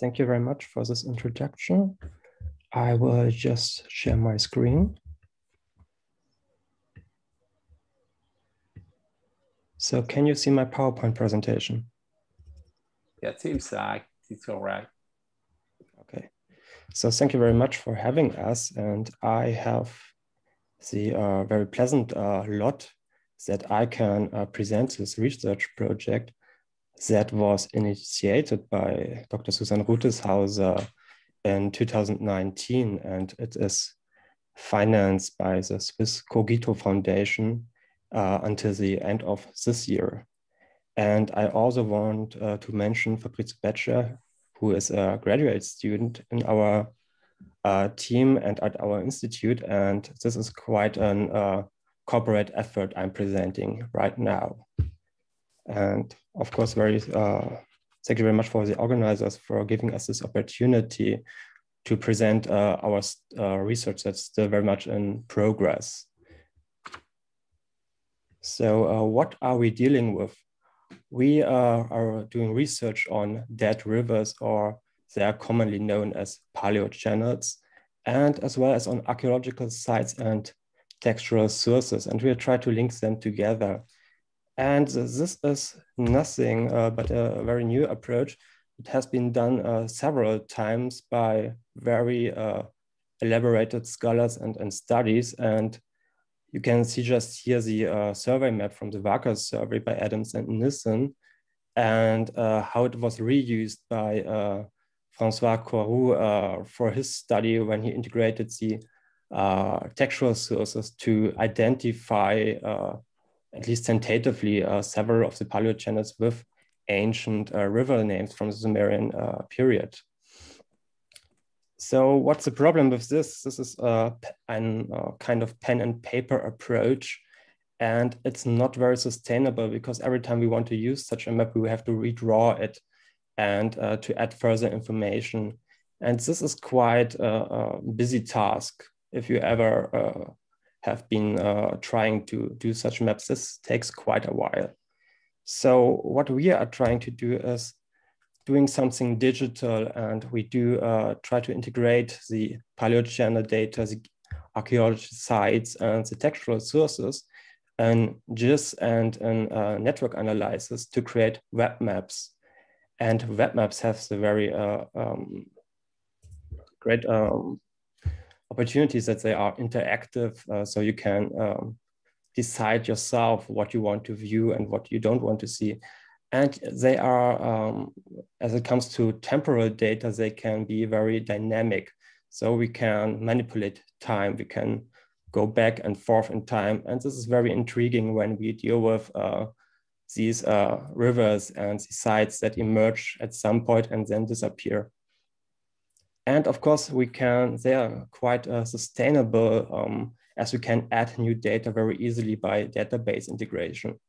Thank you very much for this introduction. I will just share my screen. So can you see my PowerPoint presentation? Yeah, it seems like it's all right. Okay, so thank you very much for having us. And I have the very pleasant lot that I can present this research project that was initiated by Dr. Susanne Rutishauser in 2019, and it is financed by the Swiss Cogito Foundation until the end of this year. And I also want to mention Fabrizio Beccia, who is a graduate student in our team and at our institute. And this is quite an corporate effort I'm presenting right now. And of course, thank you very much for the organizers for giving us this opportunity to present our research that's still very much in progress. So what are we dealing with? We are doing research on dead rivers, or they are commonly known as paleochannels, and as well as on archaeological sites and textual sources. And we'll try to link them together. And this is nothing but a very new approach. It has been done several times by very elaborated scholars and studies. And you can see just here the survey map from the Varkas survey by Adams and Nissen, and how it was reused by Francois Coiroux for his study when he integrated the textual sources to identify at least tentatively, several of the paleochannels with ancient river names from the Sumerian period. So what's the problem with this? This is a kind of pen and paper approach, and it's not very sustainable because every time we want to use such a map, we have to redraw it and to add further information. And this is quite a busy task. If you ever have been trying to do such maps, this takes quite a while. So what we are trying to do is doing something digital, and we do try to integrate the paleochannel data, the archaeology sites, and the textual sources, and GIS and network analysis to create web maps. And web maps have the very great opportunities that they are interactive, so you can decide yourself what you want to view and what you don't want to see. And they are, as it comes to temporal data, they can be very dynamic. So we can manipulate time, we can go back and forth in time. And this is very intriguing when we deal with these rivers and the sites that emerge at some point and then disappear. And of course, they are quite sustainable as we can add new data very easily by database integration.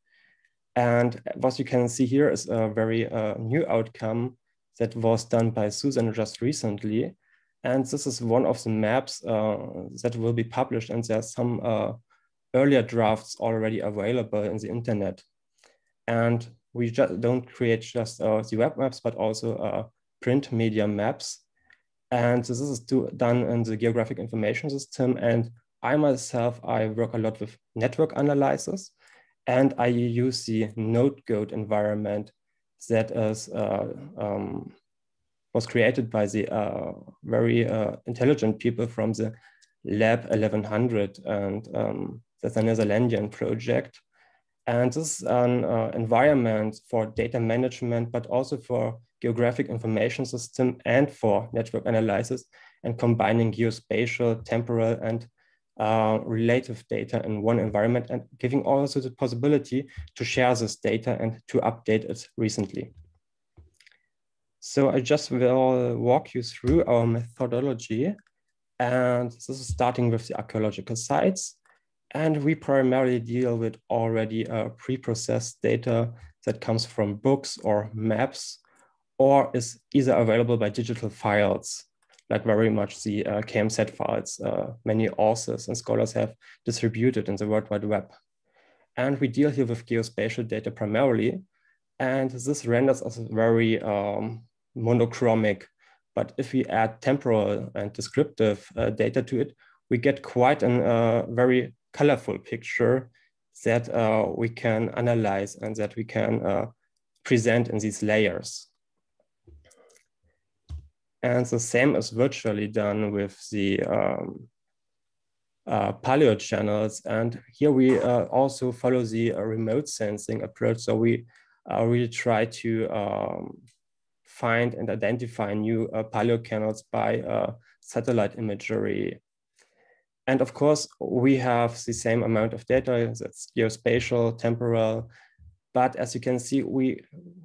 And what you can see here is a very new outcome that was done by Susanne just recently. And this is one of the maps that will be published. And there are some earlier drafts already available in the internet. And we just don't create just the web maps, but also print media maps. And this is done in the geographic information system. And I myself, I work a lot with network analysis, and I use the node-goat environment that was created by the very intelligent people from the Lab 1100, and that's a Netherlandian project. And this is an environment for data management, but also for geographic information system and for network analysis, and combining geospatial, temporal, and relative data in one environment, and giving also the possibility to share this data and to update it recently. So I just will walk you through our methodology. And this is starting with the archaeological sites. And we primarily deal with already pre-processed data that comes from books or maps, or is either available by digital files, like very much the KMZ files many authors and scholars have distributed in the World Wide Web. And we deal here with geospatial data primarily, and this renders us very monochromic. But if we add temporal and descriptive data to it, we get quite a very colorful picture that we can analyze and that we can present in these layers. And the same is virtually done with the paleochannels. And here we also follow the remote sensing approach. So we really try to find and identify new paleochannels by satellite imagery. And of course, we have the same amount of data, that's geospatial, temporal. But as you can see, we,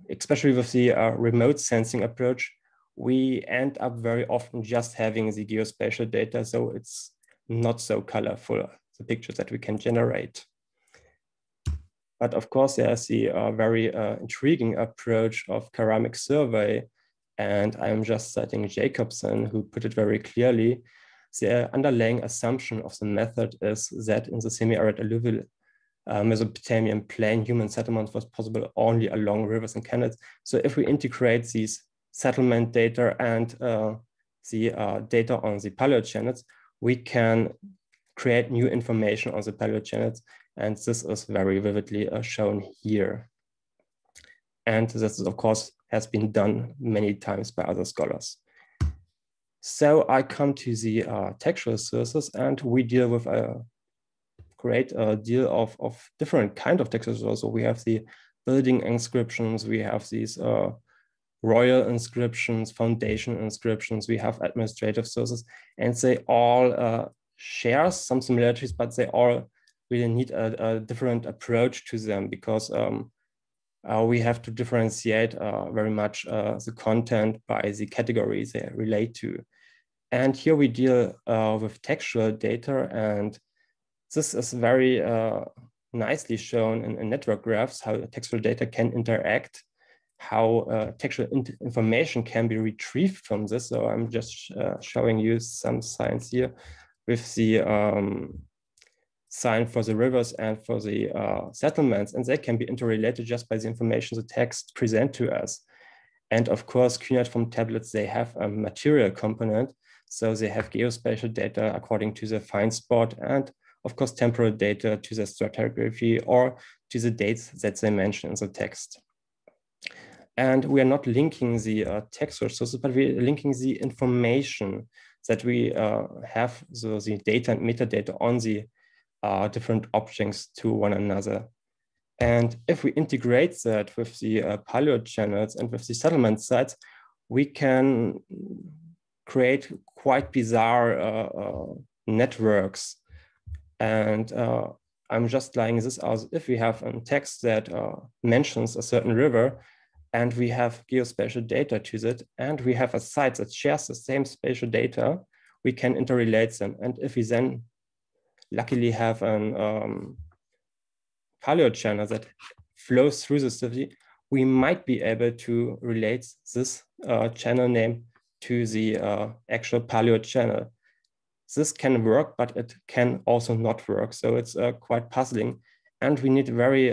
especially with the remote sensing approach, we end up very often just having the geospatial data. So it's not so colorful, the pictures that we can generate. But of course, there's the very intriguing approach of ceramic survey. And I'm just citing Jacobson, who put it very clearly. The underlying assumption of the method is that in the semi-arid alluvial Mesopotamian plain, human settlement was possible only along rivers and canals. So if we integrate these settlement data and the data on the paleochannels, we can create new information on the paleochannels. And this is very vividly shown here. And this, of course, has been done many times by other scholars. So I come to the textual sources, and we deal with a great deal of different kind of textual sources. So we have the building inscriptions, we have these royal inscriptions, foundation inscriptions, we have administrative sources, and they all share some similarities, but they all really need a different approach to them, because we have to differentiate very much the content by the categories they relate to. And here we deal with textual data, and this is very nicely shown in network graphs, how textual data can interact, how textual information can be retrieved from this. So I'm just showing you some signs here with the sign for the rivers and for the settlements, and they can be interrelated just by the information the text present to us. And of course, cuneiform tablets, they have a material component. So they have geospatial data according to the find spot, and of course, temporal data to the stratigraphy or to the dates that they mention in the text. And we are not linking the text sources, but we're linking the information that we have, so the data and metadata on the different objects to one another. And if we integrate that with the paleochannels and with the settlement sites, we can create quite bizarre networks. And I'm just laying this out. If we have a text that mentions a certain river, and we have geospatial data to it, and we have a site that shares the same spatial data, we can interrelate them. And if we then luckily have an paleochannel that flows through the city, we might be able to relate this channel name to the actual paleochannel. This can work, but it can also not work. So it's quite puzzling. And we need very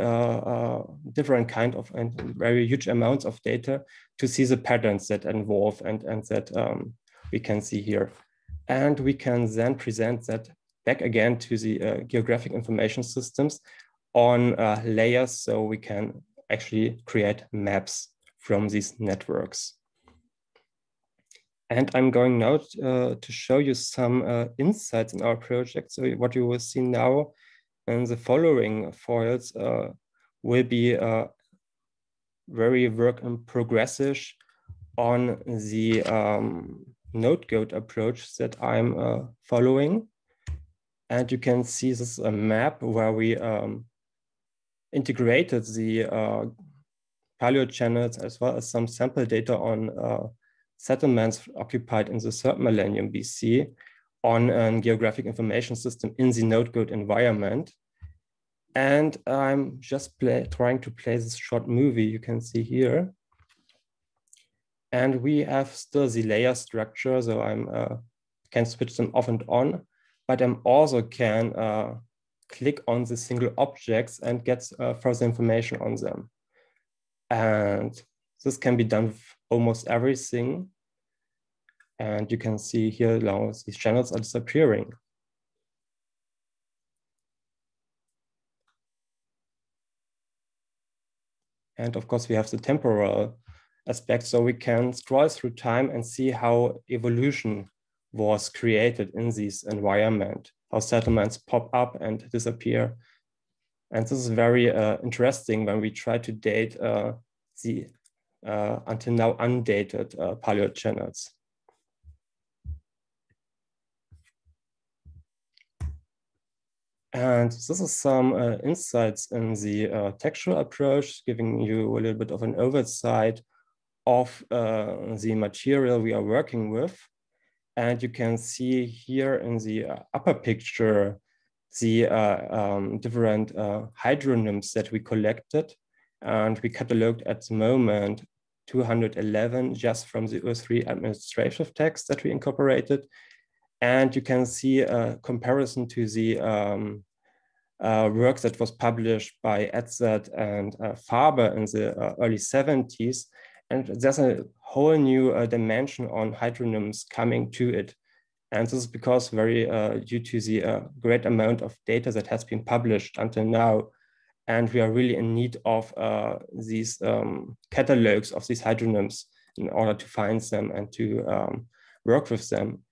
different kind of and very huge amounts of data to see the patterns that involve and that we can see here. And we can then present that back again to the geographic information systems on layers, so we can actually create maps from these networks. And I'm going now to show you some insights in our project. So what you will see now in the following foils will be very work in progress-ish on the node goat approach that I'm following. And you can see this is a map where we integrated the paleochannels as well as some sample data on settlements occupied in the third millennium BC on a geographic information system in the node goat environment. And I'm just trying to play this short movie you can see here. And we have still the layer structure, so I can switch them off and on, but I also can click on the single objects and get further information on them. And this can be done with almost everything. And you can see here now these channels are disappearing. And of course, we have the temporal aspect, so we can scroll through time and see how evolution was created in this environment, how settlements pop up and disappear. And this is very interesting when we try to date the until now undated paleochannels. And this is some insights in the textual approach, giving you a little bit of an oversight of the material we are working with. And you can see here in the upper picture, the different hydronyms that we collected. And we cataloged at the moment 211 just from the O3 administrative text that we incorporated. And you can see a comparison to the work that was published by Edzard and Faber in the early 70s. And there's a whole new dimension on hydronyms coming to it. And this is because due to the great amount of data that has been published until now. And we are really in need of these catalogs of these hydronyms in order to find them and to work with them.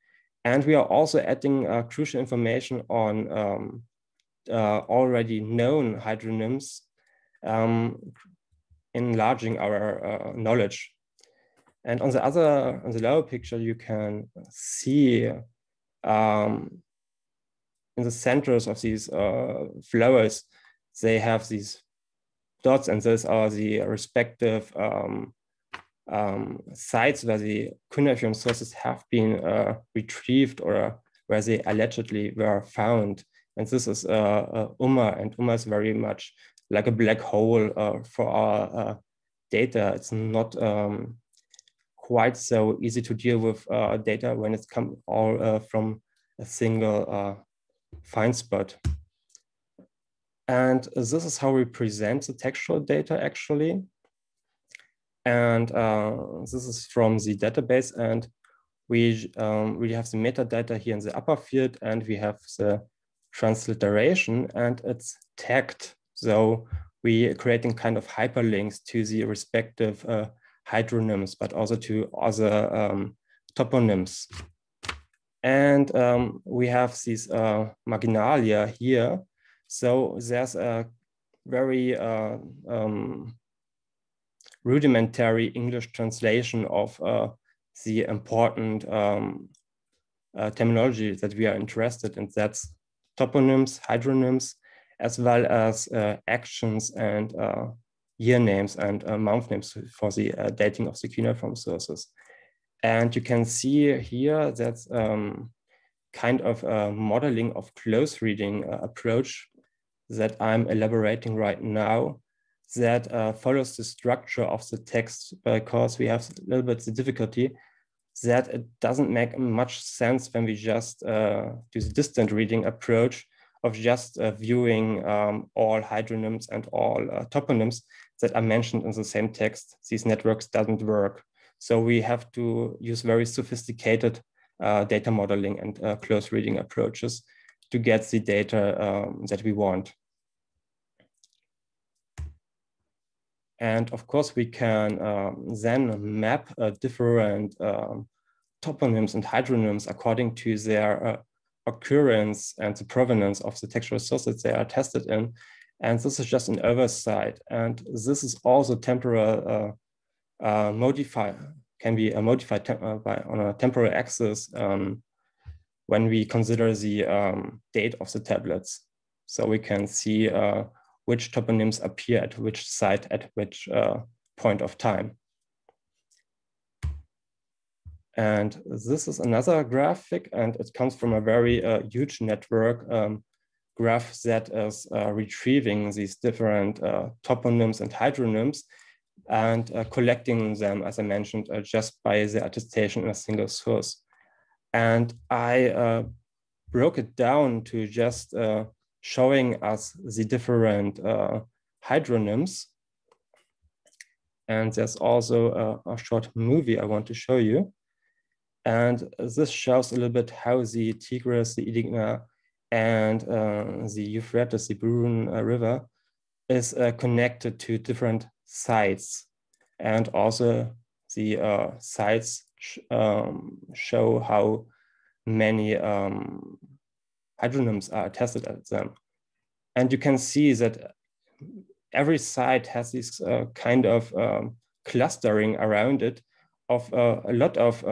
And we are also adding crucial information on already known hydronyms, enlarging our knowledge. And on the lower picture, you can see in the centers of these flowers, they have these dots, and those are the respective sites where the cuneiform sources have been retrieved or where they allegedly were found. And this is Umma, and Umma is very much like a black hole for our data. It's not quite so easy to deal with data when it's come all from a single find spot. And this is how we present the textual data actually. And this is from the database, and we have the metadata here in the upper field, and we have the transliteration, and it's tagged. So we are creating kind of hyperlinks to the respective hydronyms, but also to other toponyms. And we have these marginalia here. So there's a very rudimentary English translation of the important terminology that we are interested in. That's toponyms, hydronyms, as well as actions and year names and month names for the dating of the cuneiform sources. And you can see here that's kind of a modeling of close reading approach that I'm elaborating right now, that follows the structure of the text, because we have a little bit the difficulty that it doesn't make much sense when we just do the distant reading approach of just viewing all hydronyms and all toponyms that are mentioned in the same text. These networks doesn't work. So we have to use very sophisticated data modeling and close reading approaches to get the data that we want. And of course, we can then map different toponyms and hydronyms according to their occurrence and the provenance of the textual sources they are tested in. And this is just an oversight. And this is also temporal modifier, can be modified on a temporal axis when we consider the date of the tablets. So we can see which toponyms appear at which site at which point of time. And this is another graphic, and it comes from a very huge network graph that is retrieving these different toponyms and hydronyms and collecting them, as I mentioned, just by the attestation in a single source. And I broke it down to just showing us the different hydronyms. And there's also a short movie I want to show you. And this shows a little bit how the Tigris, the Edigna, and the Euphrates, the Burun River is connected to different sites. And also the sites show how many hydronyms are attested at them. And you can see that every site has this kind of clustering around it of a lot of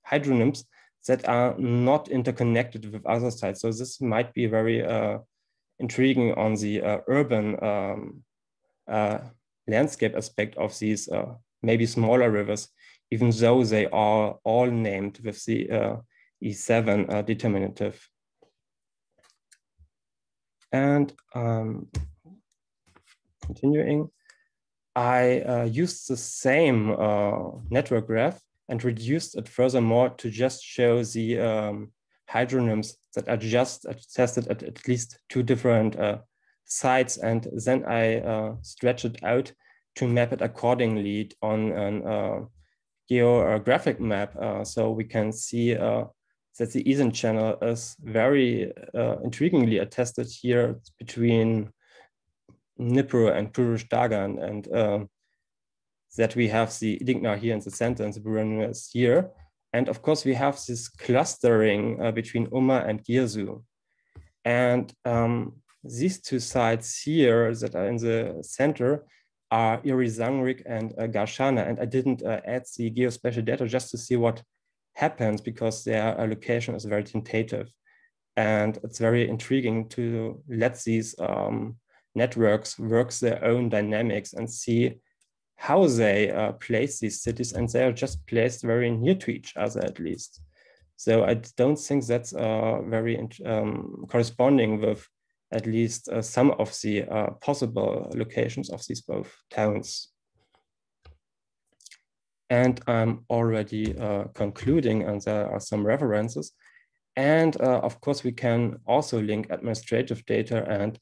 hydronyms that are not interconnected with other sites. So this might be very intriguing on the urban landscape aspect of these maybe smaller rivers, even though they are all named with the E7 determinative. And continuing, I used the same network graph and reduced it furthermore to just show the hydronyms that are just tested at least 2 different sites. And then I stretch it out to map it accordingly on a geographic map. So we can see that the Eastern channel is very intriguingly attested here between Nippur and Purush Dagan, and that we have the Edigna here in the center and the Burun is here. And of course, we have this clustering between Umma and Girsu. And these 2 sites here that are in the center are Irizangrik and Garshana. And I didn't add the geospatial data just to see what happens, because their location is very tentative. And it's very intriguing to let these networks work their own dynamics and see how they place these cities, and they are just placed very near to each other at least. So I don't think that's very corresponding with at least some of the possible locations of these both towns. And I'm already concluding, and there are some references. And of course, we can also link administrative data, and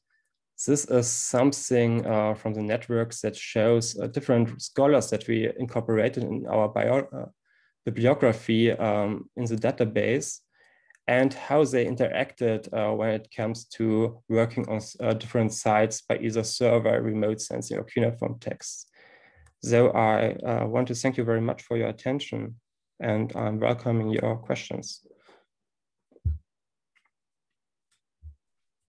this is something from the networks that shows different scholars that we incorporated in our bibliography in the database, and how they interacted when it comes to working on different sites by either survey, remote sensing, or cuneiform texts. So I want to thank you very much for your attention, and I'm welcoming your questions.